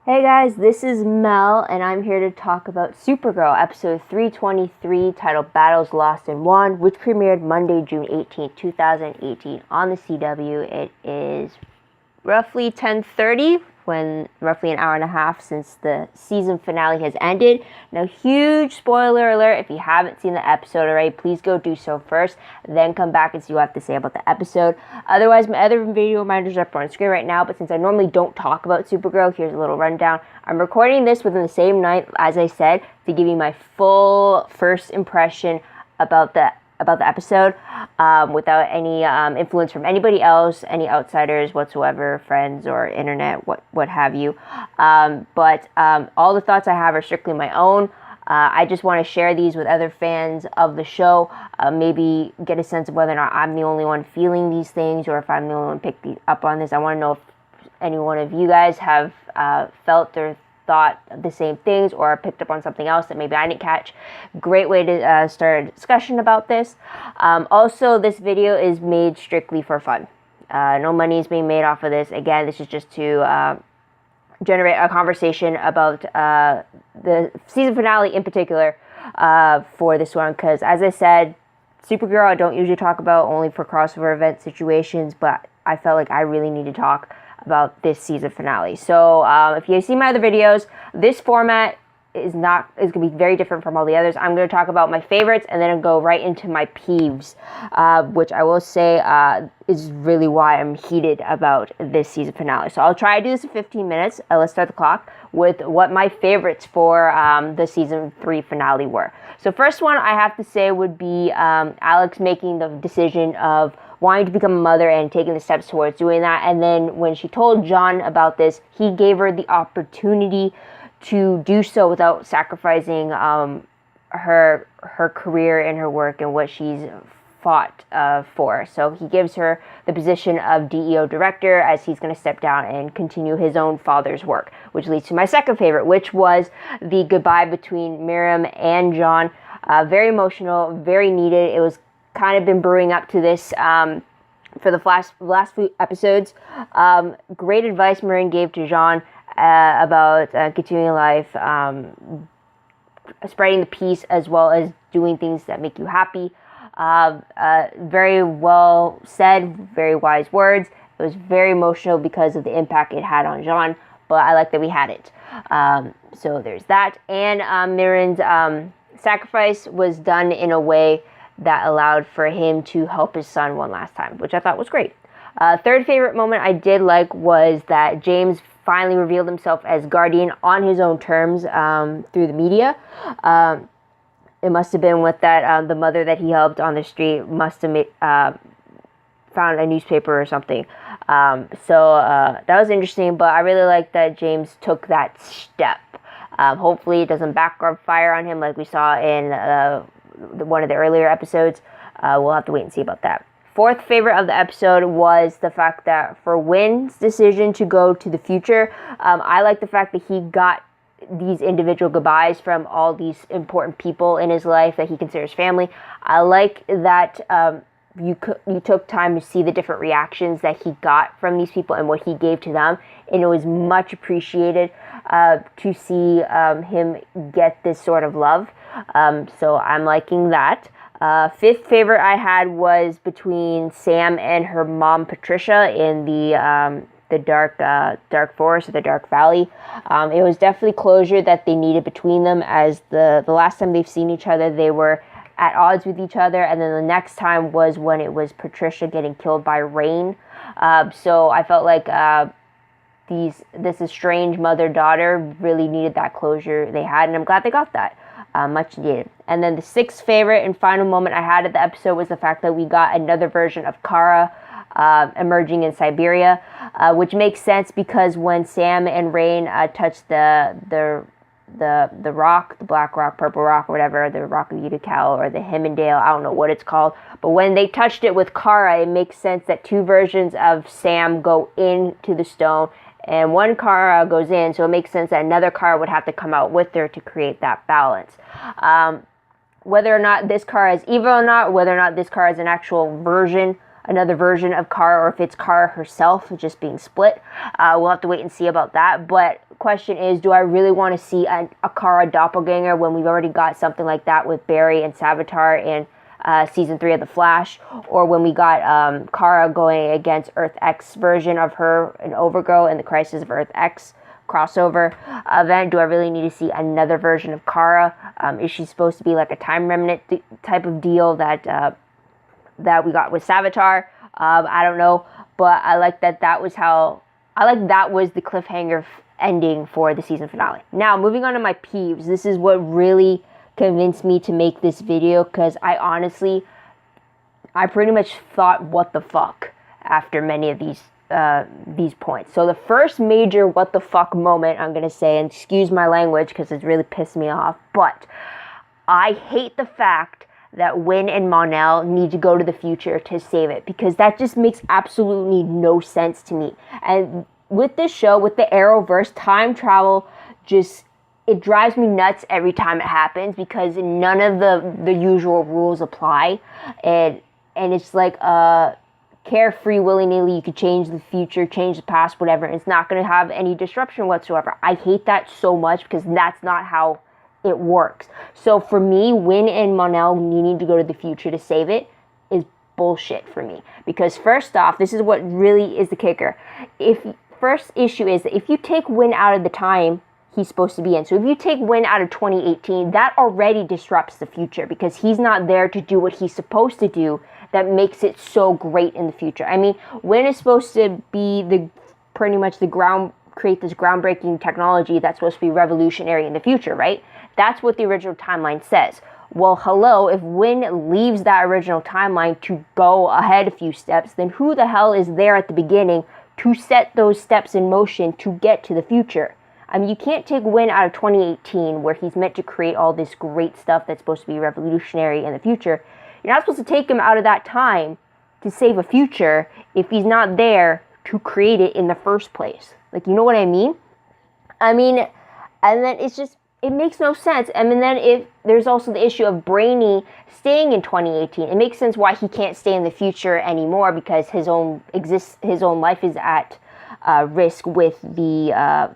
Hey guys, this is Mel, and I'm here to talk about Supergirl, episode 323, titled Battles Lost and Won, which premiered Monday, June 18th, 2018 on the CW. It is roughly 10:30, when roughly an hour and a half since the season finale has ended. Now, huge spoiler alert, if you haven't seen the episode already, please go do so first, then come back and see what I have to say about the episode. Otherwise, my other video reminders are up on screen right now, but since I normally don't talk about Supergirl, here's a little rundown. I'm recording this within the same night, as I said, to give you my full first impression about the episode, without any influence from anybody else, any outsiders whatsoever, friends or internet, what have you. But all the thoughts I have are strictly my own. I just want to share these with other fans of the show, maybe get a sense of whether or not I'm the only one feeling these things, or if I'm the only one picking up on this. I want to know if any one of you guys have felt or thought the same things, or picked up on something else that maybe I didn't catch. Great way to start a discussion about this. Also, this video is made strictly for fun. No money is being made off of this. Again, this is just to generate a conversation about the season finale in particular, for this one, because as I said, Supergirl I don't usually talk about, only for crossover event situations, but I felt like I really need to talk about this season finale. So if you see my other videos, this format is going to be very different from all the others. I'm going to talk about my favorites and then I'll go right into my peeves, which I will say is really why I'm heated about this season finale. So I'll try to do this in 15 minutes. Let's start the clock with what my favorites for the season 3 finale were. So first one I have to say would be Alex making the decision of wanting to become a mother and taking the steps towards doing that. And then when she told John about this, he gave her the opportunity to do so without sacrificing her career and her work and what she's fought for. So he gives her the position of DEO director, as he's going to step down and continue his own father's work, which leads to my second favorite, which was the goodbye between Miriam and John. Very emotional, very needed. It was kind of been brewing up to this for the last few episodes. Great advice Miriam gave to Jean about continuing life, spreading the peace, as well as doing things that make you happy. Very well said, very wise words. It was very emotional because of the impact it had on Jean, but I like that we had it. So there's that. And Miriam's sacrifice was done in a way that allowed for him to help his son one last time, which I thought was great. Third favorite moment I did like was that James finally revealed himself as Guardian on his own terms through the media. It must have been with that the mother that he helped on the street must have found a newspaper or something. So that was interesting, but I really like that James took that step. Hopefully it doesn't backfire on him like we saw in one of the earlier episodes. We'll have to wait and see about that. Fourth favorite of the episode was the fact that for Wynn's decision to go to the future, I like the fact that he got these individual goodbyes from all these important people in his life that he considers family. I like that you took time to see the different reactions that he got from these people and what he gave to them, and it was much appreciated to see him get this sort of love. So I'm liking that. Fifth favorite I had was between Sam and her mom Patricia in the dark forest or the dark valley. It was definitely closure that they needed between them, as the last time they've seen each other they were at odds with each other, and then the next time was when it was Patricia getting killed by Rain. So I felt like this estranged mother-daughter really needed that closure they had, and I'm glad they got that. Much needed. And then the sixth favorite and final moment I had of the episode was the fact that we got another version of Kara emerging in Siberia, which makes sense because when Sam and Rain touched the rock, the black rock, purple rock, or whatever, the rock of Utica or the Himmendale, I don't know what it's called, but when they touched it with Kara, it makes sense that two versions of Sam go into the stone and one Kara goes in, so it makes sense that another Kara would have to come out with her to create that balance. Whether or not this Kara is evil or not, whether or not this Kara is an actual version, another version of Kara, or if it's Kara herself just being split, we'll have to wait and see about that. But question is, do I really want to see a Kara doppelganger when we've already got something like that with Barry and Savitar in season 3 of The Flash, or when we got Kara going against Earth X version of her and Overgirl in the Crisis of Earth X crossover event? Do I really need to see another version of Kara? Is she supposed to be like a time remnant type of deal that we got with Savitar? I don't know, but I like that was the cliffhanger ending for the season finale. Now, moving on to my peeves. This is what really convinced me to make this video, because I pretty much thought, what the fuck, after many of these points. So the first major what the fuck moment I'm gonna say, and excuse my language because it's really pissed me off, but I hate the fact that Winn and Mon-El need to go to the future to save it, because that just makes absolutely no sense to me. And with this show, with the Arrowverse, time travel it drives me nuts every time it happens, because none of the usual rules apply, and it's like carefree, willy-nilly. You could change the future, change the past, whatever, and it's not going to have any disruption whatsoever. I hate that so much, because that's not how it works. So for me, Winn and Mon-El needing to go to the future to save it is bullshit for me, because first off, this is what really is the kicker. First issue is that if you take Winn out of the time he's supposed to be in, so if you take Winn out of 2018, that already disrupts the future, because he's not there to do what he's supposed to do. That makes it so great in the future. I mean, Winn is supposed to be create this groundbreaking technology that's supposed to be revolutionary in the future, right? That's what the original timeline says. Well, hello, if Winn leaves that original timeline to go ahead a few steps, then who the hell is there at the beginning to set those steps in motion to get to the future? I mean, you can't take Winn out of 2018, where he's meant to create all this great stuff that's supposed to be revolutionary in the future. You're not supposed to take him out of that time to save a future if he's not there to create it in the first place. Like, you know what I mean? And then it makes no sense. And then if there's also the issue of Brainy staying in 2018, it makes sense why he can't stay in the future anymore, because his own life is at risk with the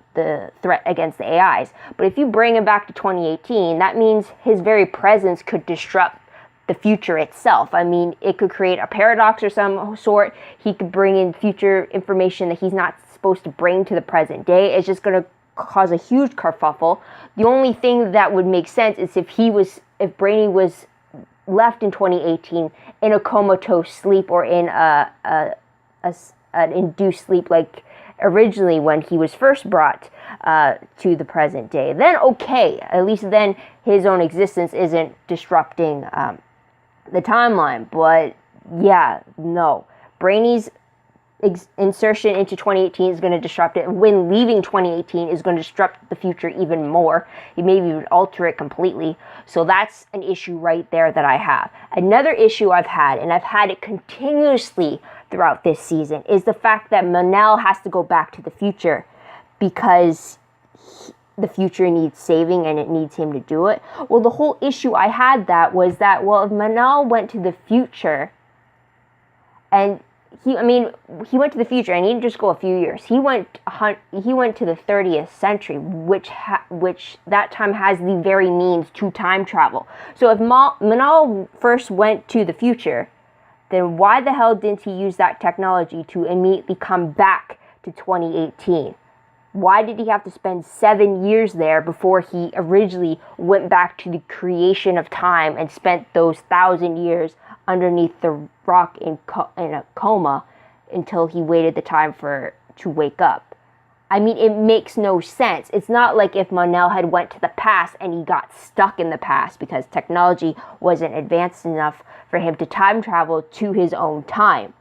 threat against the AIs. But if you bring him back to 2018, that means his very presence could disrupt the future itself. I mean, it could create a paradox or some sort. He could bring in future information that he's not supposed to bring to the present day. It's just going to cause a huge kerfuffle. The only thing that would make sense is if Brainy was left in 2018 in a comatose sleep, or in an induced sleep, like originally when he was first brought to the present day. Then okay, at least then his own existence isn't disrupting the timeline. But yeah, no. Brainy's insertion into 2018 is going to disrupt it, and Winn leaving 2018 is going to disrupt the future even more. He maybe would alter it completely. So that's an issue right there that I have. Another issue I've had, and I've had it continuously throughout this season, is the fact that Mon-El has to go back to the future because the future needs saving and it needs him to do it. Well, the whole issue I had was that, well, if Mon-El went to the future, and he went to the future, and he didn't just go a few years. He went to the 30th century, which that time has the very means to time travel. So if Mon-El first went to the future, then why the hell didn't he use that technology to immediately come back to 2018? Why did he have to spend 7 years there before he originally went back to the creation of time and spent those 1,000 years underneath the rock in a coma until he waited the time to wake up? I mean, it makes no sense. It's not like if Mon-El had went to the past and he got stuck in the past because technology wasn't advanced enough for him to time travel to his own time.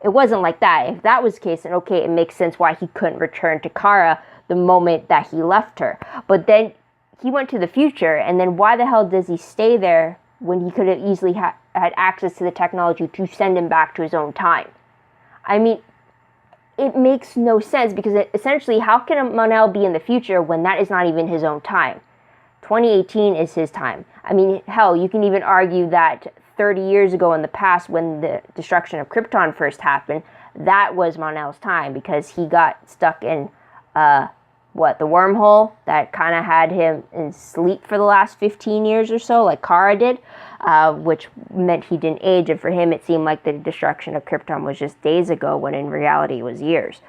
It wasn't like that. If that was the case, then okay, it makes sense why he couldn't return to Kara the moment that he left her. But then he went to the future, and then why the hell does he stay there when he could have easily had access to the technology to send him back to his own time? I mean, it makes no sense, because essentially, how can Mon-El be in the future when that is not even his own time? 2018 is his time. I mean, hell, you can even argue that 30 years ago in the past, when the destruction of Krypton first happened, that was Mon-El's time, because he got stuck in the wormhole that kind of had him in sleep for the last 15 years or so, like Kara did, which meant he didn't age. And for him, it seemed like the destruction of Krypton was just days ago, when in reality it was years.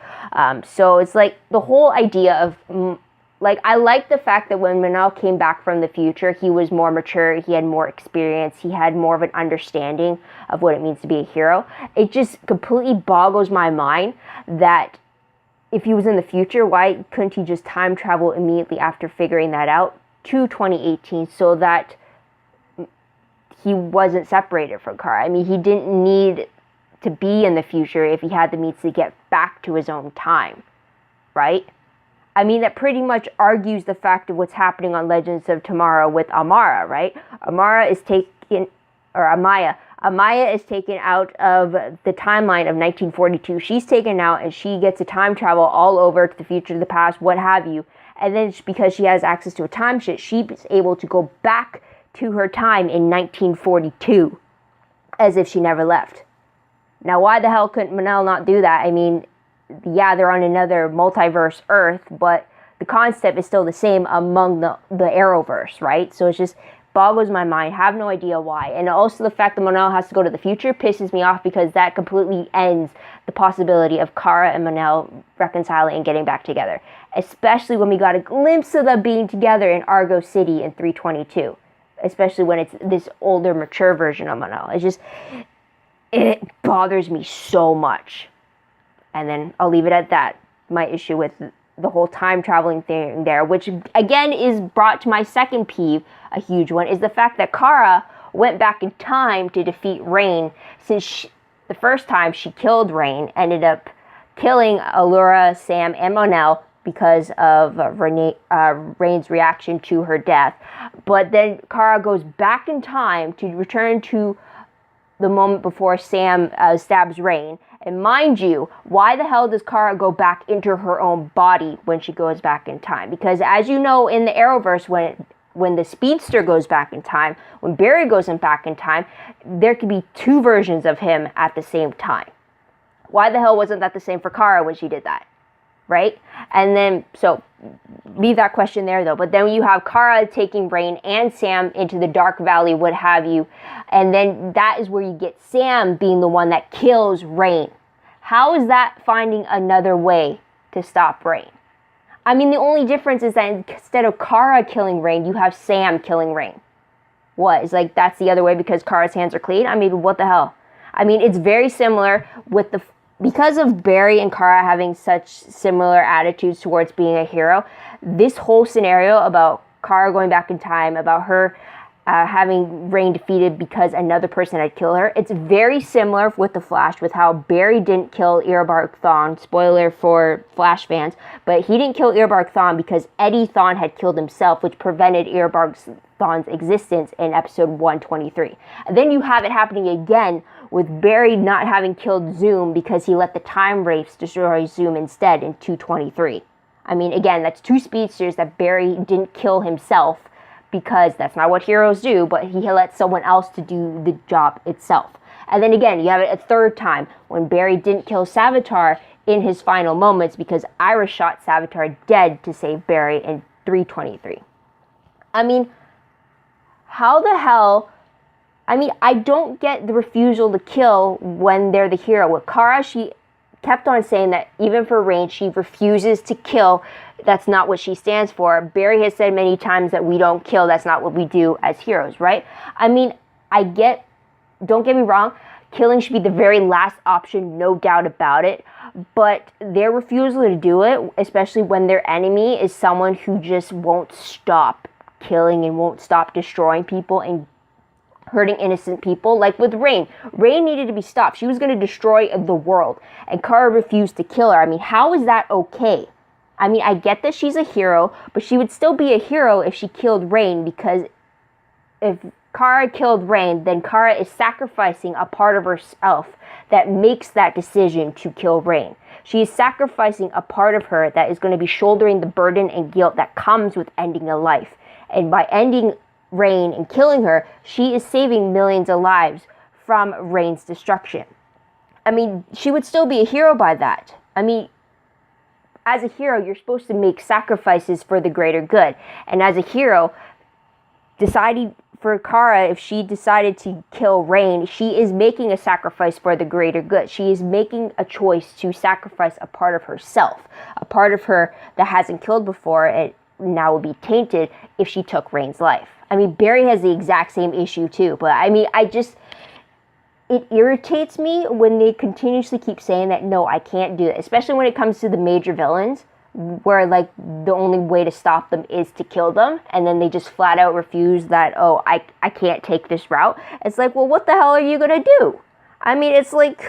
So it's like the whole idea of, like, I like the fact that when Mon-El came back from the future, he was more mature, he had more experience, he had more of an understanding of what it means to be a hero. It just completely boggles my mind that if he was in the future, why couldn't he just time travel immediately after figuring that out to 2018 so that he wasn't separated from Kara? I mean, he didn't need to be in the future if he had the means to get back to his own time, right? I mean, that pretty much argues the fact of what's happening on Legends of Tomorrow with Amaya, right? Amaya is taken out of the timeline of 1942. She's taken out and she gets to time travel all over to the future, to the past, what have you. And then because she has access to a time ship, she's able to go back to her time in 1942 as if she never left. Now, why the hell couldn't Mon-El not do that? I mean, yeah, they're on another multiverse Earth, but the concept is still the same among the Arrowverse, right? So it's just boggles my mind. Have no idea why. And also the fact that Mon-El has to go to the future pisses me off, because that completely ends the possibility of Kara and Mon-El reconciling and getting back together. Especially when we got a glimpse of them being together in Argo City in 322. Especially when it's this older, mature version of Mon-El. It bothers me so much. And then I'll leave it at that. My issue with the whole time traveling thing there, which again is brought to my second peeve, a huge one, is the fact that Kara went back in time to defeat Rain, since the first time she killed Rain, ended up killing Allura, Sam, and Mon-El because of Rain's reaction to her death. But then Kara goes back in time to return to the moment before Sam stabs Rain. And mind you, why the hell does Kara go back into her own body when she goes back in time? Because as you know, in the Arrowverse, when the Speedster goes back in time, when Barry goes back in time, there could be two versions of him at the same time. Why the hell wasn't that the same for Kara when she did that? Right? And then, so, leave that question there though. But then you have Kara taking Rain and Sam into the Dark Valley, what have you. And then that is where you get Sam being the one that kills Rain. How is that finding another way to stop Rain? I mean, the only difference is that instead of Kara killing Rain, you have Sam killing Rain. What? It's like that's the other way because Kara's hands are clean? I mean, what the hell? I mean, it's very similar with because of Barry and Kara having such similar attitudes towards being a hero, this whole scenario about Kara going back in time, about her having Rain defeated because another person had killed her, it's very similar with the Flash, with how Barry didn't kill Eobard Thawne, spoiler for Flash fans, but he didn't kill Eobard Thawne because Eddie Thawne had killed himself, which prevented Eobard Thawne's existence in episode 123. And then you have it happening again with Barry not having killed Zoom because he let the Time Wraiths destroy Zoom instead in 223. I mean, again, that's two speedsters that Barry didn't kill himself because that's not what heroes do, but he let someone else to do the job itself. And then again, you have it a third time when Barry didn't kill Savitar in his final moments because Iris shot Savitar dead to save Barry in 323. I mean, how the hell... I mean, I don't get the refusal to kill when they're the hero. With Kara, she kept on saying that even for Rain, she refuses to kill. That's not what she stands for. Barry has said many times that we don't kill. That's not what we do as heroes, right? I mean, don't get me wrong, killing should be the very last option, no doubt about it. But their refusal to do it, especially when their enemy is someone who just won't stop killing and won't stop destroying people and hurting innocent people, like with Rain. Rain needed to be stopped. She was going to destroy the world, and Kara refused to kill her. I mean, how is that okay? I mean, I get that she's a hero, but she would still be a hero if she killed Rain, because if Kara killed Rain, then Kara is sacrificing a part of herself that makes that decision to kill Rain. She is sacrificing a part of her that is going to be shouldering the burden and guilt that comes with ending a life. And by ending Rain and killing her, she is saving millions of lives from Rain's destruction. I mean, she would still be a hero by that. I mean, as a hero, you're supposed to make sacrifices for the greater good. And as a hero, deciding for Kara, if she decided to kill Rain, she is making a sacrifice for the greater good. She is making a choice to sacrifice a part of herself, a part of her that hasn't killed before, and now will be tainted if she took Rain's life. I mean, Barry has the exact same issue too, but I mean, it irritates me when they continuously keep saying that, no, I can't do it, especially when it comes to the major villains, where like the only way to stop them is to kill them, and then they just flat out refuse that, oh, I can't take this route. It's like, well, what the hell are you gonna do? I mean, it's like,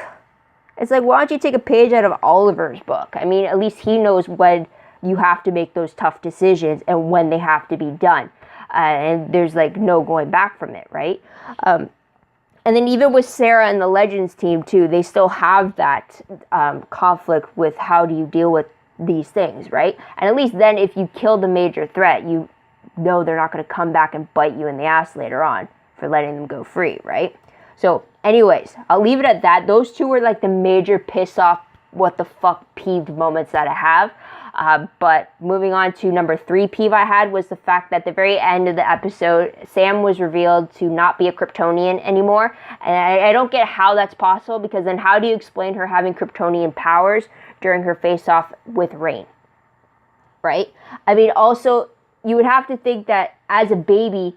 why don't you take a page out of Oliver's book? I mean, at least he knows when you have to make those tough decisions and when they have to be done. And there's like no going back from it, right? And then even with Sarah and the Legends team too, they still have that conflict with how do you deal with these things, right? And at least then if you kill the major threat, you know they're not going to come back and bite you in the ass later on for letting them go free, right? So anyways, I'll leave it at that. Those two were like the major piss off, what the fuck peeved moments that I have. But moving on to number 3 peeve I had was the fact that at the very end of the episode, Sam was revealed to not be a Kryptonian anymore. And I don't get how that's possible, because then how do you explain her having Kryptonian powers during her face-off with Rain? Right? I mean, also, you would have to think that as a baby,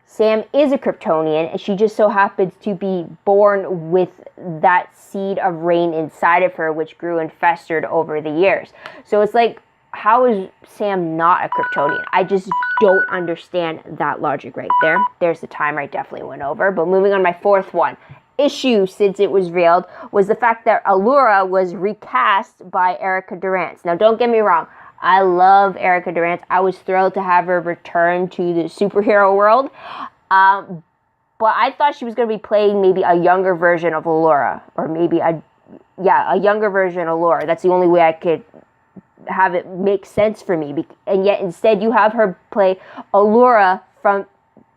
Sam is a Kryptonian, and she just so happens to be born with that seed of Rain inside of her, which grew and festered over the years. So it's like, how is Sam not a Kryptonian? I just don't understand that logic right there. There's the timer I definitely went over. But moving on, my 4th one. Issue, since it was revealed, was the fact that Allura was recast by Erica Durance. Now, don't get me wrong. I love Erica Durance. I was thrilled to have her return to the superhero world. But I thought she was going to be playing maybe a younger version of Allura. Or maybe a younger version of Allura. That's the only way I could have it make sense for me. And yet instead you have her play Allura from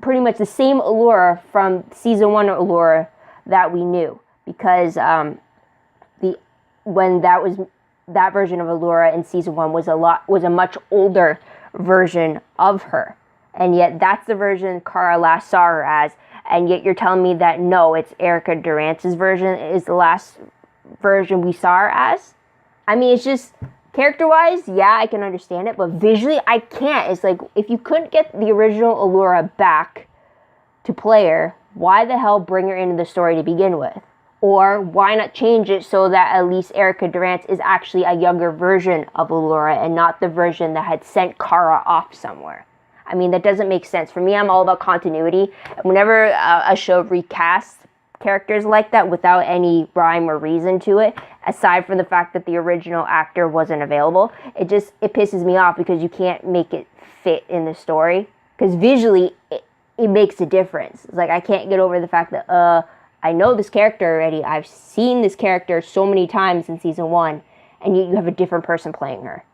pretty much the same Allura from season 1 of Allura that we knew. Because that version of Allura in season 1 was a much older version of her, and yet that's the version Kara last saw her as, and yet you're telling me that no, it's Erica Durance's version is the last version we saw her as? I mean, it's just character-wise, yeah, I can understand it, but visually, I can't. It's like, if you couldn't get the original Allura back to play her, why the hell bring her into the story to begin with? Or why not change it so that at least Erica Durance is actually a younger version of Allura and not the version that had sent Kara off somewhere? I mean, that doesn't make sense. For me, I'm all about continuity. Whenever a show recasts characters like that without any rhyme or reason to it, aside from the fact that the original actor wasn't available, it pisses me off, because you can't make it fit in the story. Because visually, it makes a difference. It's like, I can't get over the fact that, I know this character already. I've seen this character so many times in season 1, and you have a different person playing her.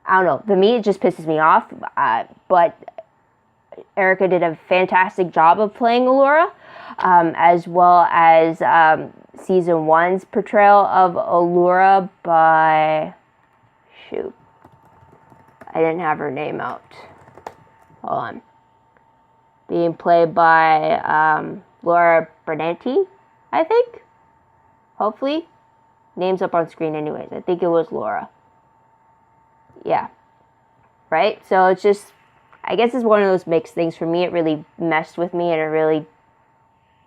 I don't know. For me, it just pisses me off. But Erica did a fantastic job of playing Allura, as well as season 1's portrayal of Allura by... Shoot. I didn't have her name out. Hold on. Being played by... Laura Bernanti, I think. Hopefully. Name's up on screen anyways. I think it was Laura. Yeah. Right? So it's just, I guess it's one of those mixed things. For me, it really messed with me, and I really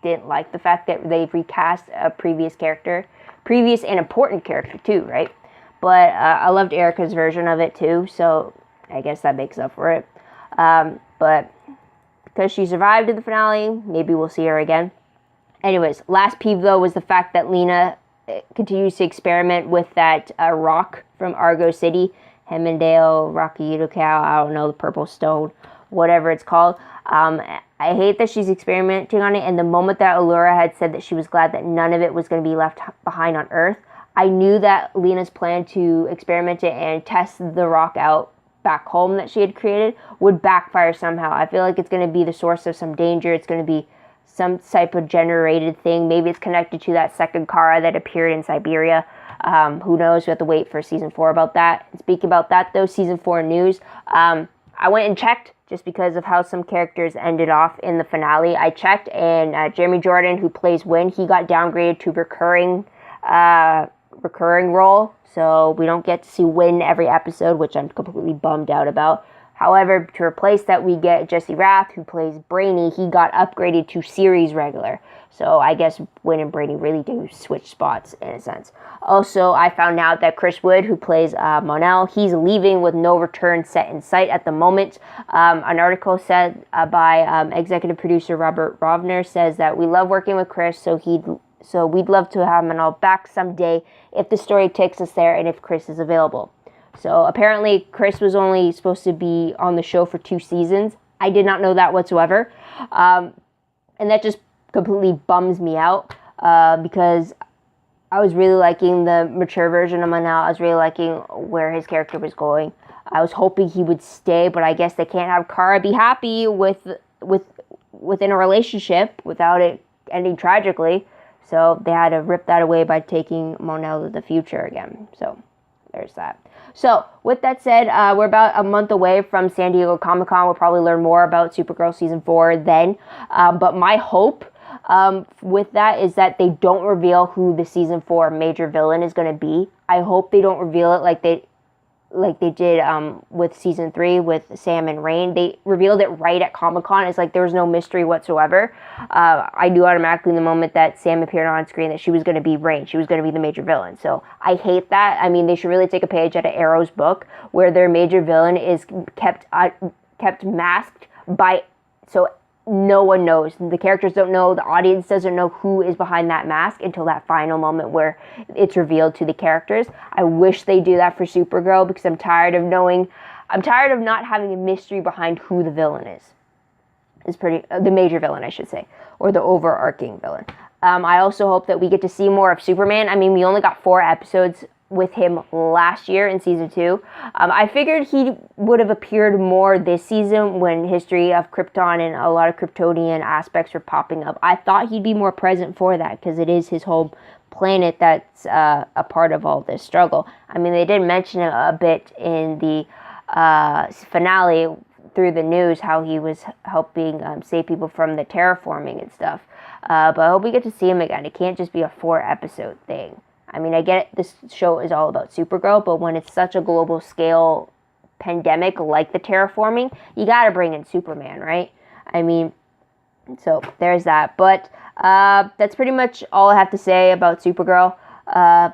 didn't like the fact that they recast a previous and important character too, right? But I loved Erica's version of it too, so I guess that makes up for it. But because she survived in the finale, maybe we'll see her again. Anyways, last peeve though was the fact that Lena continues to experiment with that rock from Argo City, Hemendale, Rocky Udocal, I don't know, the purple stone, whatever it's called. I hate that she's experimenting on it, and the moment that Allura had said that she was glad that none of it was going to be left behind on Earth, I knew that Lena's plan to experiment it and test the rock out back home that she had created would backfire somehow. I feel like it's going to be the source of some danger. It's going to be some type of generated thing. Maybe it's connected to that second Kara that appeared in Siberia. Who knows? We have to wait for season 4 about that. And speaking about that, though, season 4 news, I went and checked just because of how some characters ended off in the finale. I checked, and Jeremy Jordan, who plays Win, he got downgraded to recurring role, so we don't get to see Win every episode, which I'm completely bummed out about. However, to replace that, we get Jesse Rath, who plays Brainy. He got upgraded to series regular. So I guess Win and Brainy really do switch spots in a sense. Also, I found out that Chris Wood, who plays Monel, he's leaving with no return set in sight at the moment. An article said by executive producer Robert Rovner says that we love working with Chris, so we'd love to have Monel back someday if the story takes us there and if Chris is available. So apparently Chris was only supposed to be on the show for 2 seasons. I did not know that whatsoever. And that just completely bums me out because I was really liking the mature version of Manal. I was really liking where his character was going. I was hoping he would stay, but I guess they can't have Kara be happy within a relationship without it ending tragically. So they had to rip that away by taking Monel to the future again. So there's that. So with that said, we're about a month away from San Diego Comic-Con. We'll probably learn more about Supergirl Season 4 then. But my hope with that is that they don't reveal who the Season 4 major villain is going to be. I hope they don't reveal it like they did with Season 3 with Sam and Rain. They revealed it right at Comic-Con. It's like there was no mystery whatsoever. I knew automatically in the moment that Sam appeared on screen that she was going to be Rain. She was going to be the major villain. So I hate that. I mean, they should really take a page out of Arrow's book where their major villain is kept masked by... So no one knows. The characters don't know. The audience doesn't know who is behind that mask until that final moment where it's revealed to the characters. I wish they do that for Supergirl because I'm tired of not having a mystery behind who the villain is. The major villain, I should say, or the overarching villain. I also hope that we get to see more of Superman. I mean, we only got 4 episodes with him last year in Season 2. I figured he would have appeared more this season when history of Krypton and a lot of Kryptonian aspects were popping up. I thought he'd be more present for that because it is his home planet that's a part of all this struggle. I mean, they did mention it a bit in the finale through the news how he was helping save people from the terraforming and stuff. But I hope we get to see him again. It can't just be a 4-episode thing. I mean, I get it, this show is all about Supergirl, but when it's such a global scale pandemic like the terraforming, you gotta bring in Superman, right? I mean, so there's that. But that's pretty much all I have to say about Supergirl. The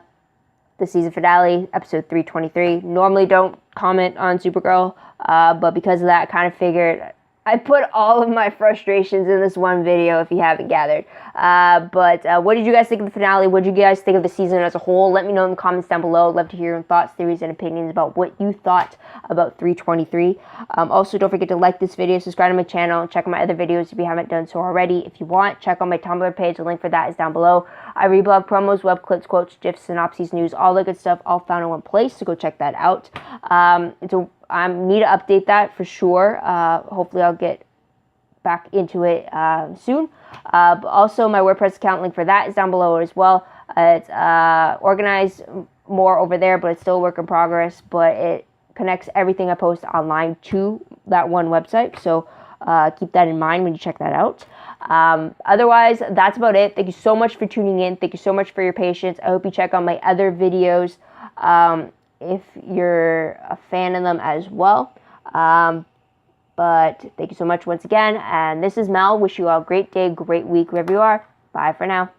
season finale, episode 323. Normally don't comment on Supergirl, but because of that, I kind of figured... I put all of my frustrations in this one video if you haven't gathered. But what did you guys think of the finale? What did you guys think of the season as a whole? Let me know in the comments down below. I'd love to hear your thoughts, theories, and opinions about what you thought about 323. Also, don't forget to like this video, subscribe to my channel, and check out my other videos if you haven't done so already. If you want, check out my Tumblr page. The link for that is down below. I read blog promos, web clips, quotes, gifs, synopses, news, all the good stuff, all found in one place, so go check that out. I need to update that for sure. Hopefully I'll get back into it soon. But also my WordPress account, link for that is down below as well. It's organized more over there, but it's still a work in progress. But it connects everything I post online to that one website. So keep that in mind when you check that out. Otherwise, that's about it. Thank you so much for tuning in. Thank you so much for your patience. I hope you check out my other videos if you're a fan of them as well. But thank you so much once again. And this is Mel. Wish you all a great day, great week, wherever you are. Bye for now.